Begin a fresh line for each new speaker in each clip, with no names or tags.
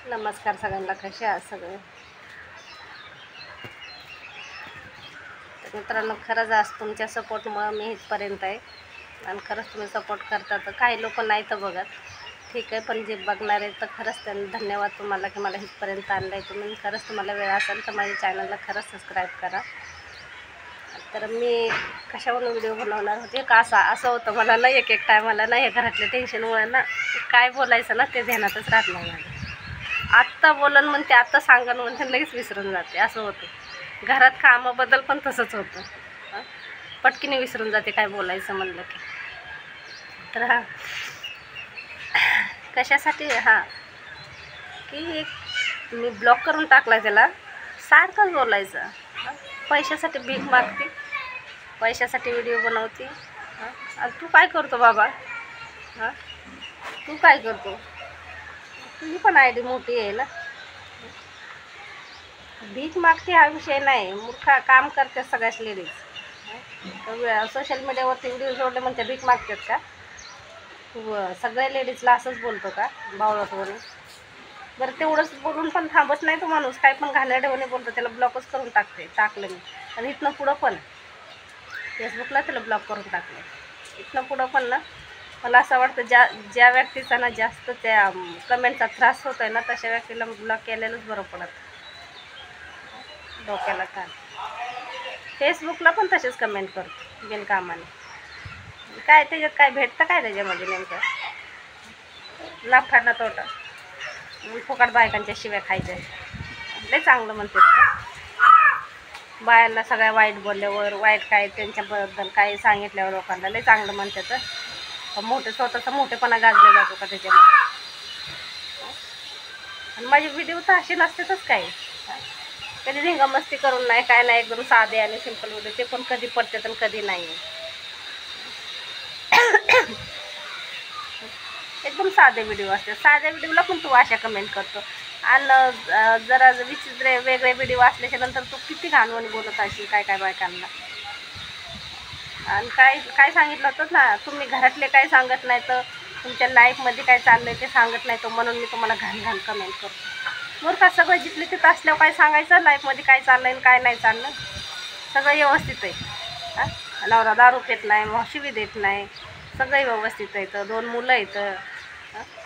नमस्कार सगळ्यांना, कसे आहात सगळे? तर मित्रांनो, खरंच आज तुमच्या सपोर्टमुळं मी इथपर्यंत आहे आणि खरंच तुम्ही सपोर्ट करता. तर काही लोक नाही तर बघत, ठीक आहे, पण जे बघणार आहे तर खरंच त्यांना धन्यवाद तुम्हाला की मला इथपर्यंत आणलं आहे तुम्ही. खरंच तुम्हाला वेळ असेल तर माझ्या चॅनलला खरंच सबस्क्राईब करा. तर मी कशावरून व्हिडिओ बनवणार होते का असं होतं मला ना, एक टायमाला ना हे घरातल्या टेन्शनमुळे ना काय बोलायचं ना ते ध्यानातच राहत नाही माझ्या. आत्ता बोलन म्हणते, आत्ता सांगन म्हणते, लगेच विसरून जाते, असं होतं. घरात कामाबद्दल पण तसंच होतं. पटकीने विसरून जाते काय बोलायचं म्हणलं की. तर कशासाठी की मी ब्लॉक करून टाकला त्याला. सारखंच बोलायचं, पैशासाठी भीक मागते, पैशासाठी व्हिडिओ बनवते. आणि तू काय करतो बाबा? तू काय करतो? तुझी पण आय डी मोठी आहे ना. भीक मागते हा विषय नाही, मूर्खा काम करते सगळ्याच लेडीज. सोशल मीडियावरती व्हिडिओ जोडले म्हणते भीक मागतात का? सगळ्या लेडीजला असंच बोलतो का बावळटवणे? बरं, तेवढंच बोलून पण थांबत नाही तो माणूस, काय पण घाणेरडेपणे बोलतो, त्याला ब्लॉकच करून टाकलं मी. आणि इथनं पुढं पण फेसबुकला त्याला ब्लॉक करून टाकलं. इथनं पुढं पण ना मला असं वाटतं ज्या व्यक्तीचा ना जास्त त्या कमेंटचा त्रास होतो आहे ना, तशा व्यक्तीला ब्लॉक केलेलंच बरं पडत. डोक्याला काय, फेसबुकला पण तसेच कमेंट करतो बिनकामाने. काय त्याच्यात काय भेटतं काय त्याच्यामध्ये नेमकं? नफा ना तोटा, फुकट बायकांच्या शिव्या खायच्या. लय चांगलं म्हणते बायांना, सगळ्या वाईट बोलल्यावर, वाईट काय त्यांच्याबद्दल काही सांगितल्यावर लोकांना लय चांगलं म्हणतात. मोठे स्वतःचा मोठेपणा गाजला जातो का त्याच्यामध्ये? आणि माझे व्हिडिओ तर असे नसतेच काही, कधी धिंगामस्ती करून नाही, काय नाही, एकदम साधे आणि सिंपल व्हिडिओ. ते पण कधी पडतात आणि कधी नाही. एकदम साधे व्हिडिओ असते. साध्या व्हिडिओला पण तू अशा कमेंट करतो. आणि जरा विचित्र वेगळे व्हिडिओ असल्याच्या नंतर तू किती घाणवणी बोलत असेल काय काय बायकांना. आणि काय सांगितलं होतं ना, तुम्ही घरातले काय सांगत नाही तर तुमच्या लाईफमध्ये काय चाललं आहे ते सांगत नाही तो, म्हणून मी तुम्हाला घाण कमेंट करतो. मूर्खा, सगळं जिथले तिथं असल्यावर काय सांगायचं लाईफमध्ये काय चाललं आहे काय नाही चाललं? सगळं व्यवस्थित आहे. नवरा दारू पेत नाही, शिवी देत नाही, सगळं व्यवस्थित आहे. तर 2 मुलं आहेत,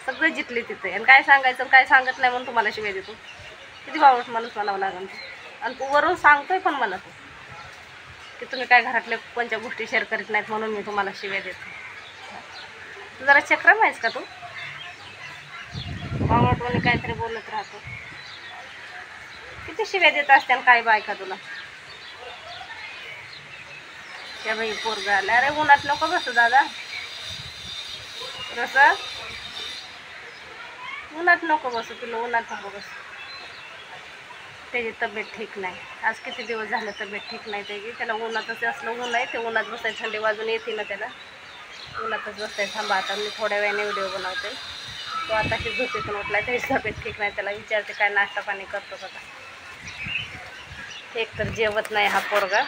सगळं जिथले तिथं आहे. आणि काय सांगायचं काय सांगत नाही म्हणून तुम्हाला शिव्या देतो? किती बावळट माणूस म्हणावं लागेल. आणि तू वरून सांगतोय पण मला तू की तुम्ही काय घरातल्या कोणत्या गोष्टी शेअर करीत नाहीत म्हणून मी तुम्हाला शिव्या देतो. तू जरा चक्रम आहेस का? तू बावळटवाणी काहीतरी बोलत राहतो. किती शिव्या देत असते आणि काय बायका तुला? त्या बाई पोरगा आला. अरे उन्हात नको बसू दादा, कसं उन्हात नको बसू, तुला उन्हात नको बसू. त्याची तब्येत ठीक नाही, आज किती दिवस झालं तब्येत ठीक नाही त्याची. त्याला उन्हातच असलं ऊन आहे, ते उन्हात बसायचं, थंडी वाजून येते ना त्याला, उन्हातच बसायचं. थांबा आता मी थोड्या वेळाने व्हिडिओ बनवते. तो आताशी झोपेतून उठलाय, त्याची तब्येत ठीक नाही. त्याला विचारते काय नाश्ता पाणी करतो का? एक तर जेवत नाही हा पोरगा,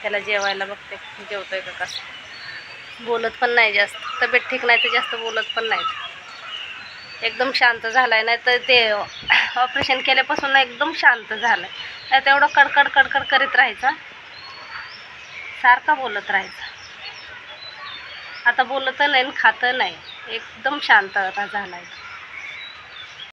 त्याला जेवायला बघते जेवतोय का कसं. बोलत पण नाही जास्त, तब्येत ठीक नाही तर जास्त बोलत पण नाही. एकदम शांत झालाय, नाही तर ते ऑपरेशन केल्यापासून ना एकदम शांत झालाय. नाही तर एवढं कडकड कडकड करीत राहायचा, सारखा बोलत राहायचा. आता बोलत नाही, खातं नाही, एकदम शांत झालाय.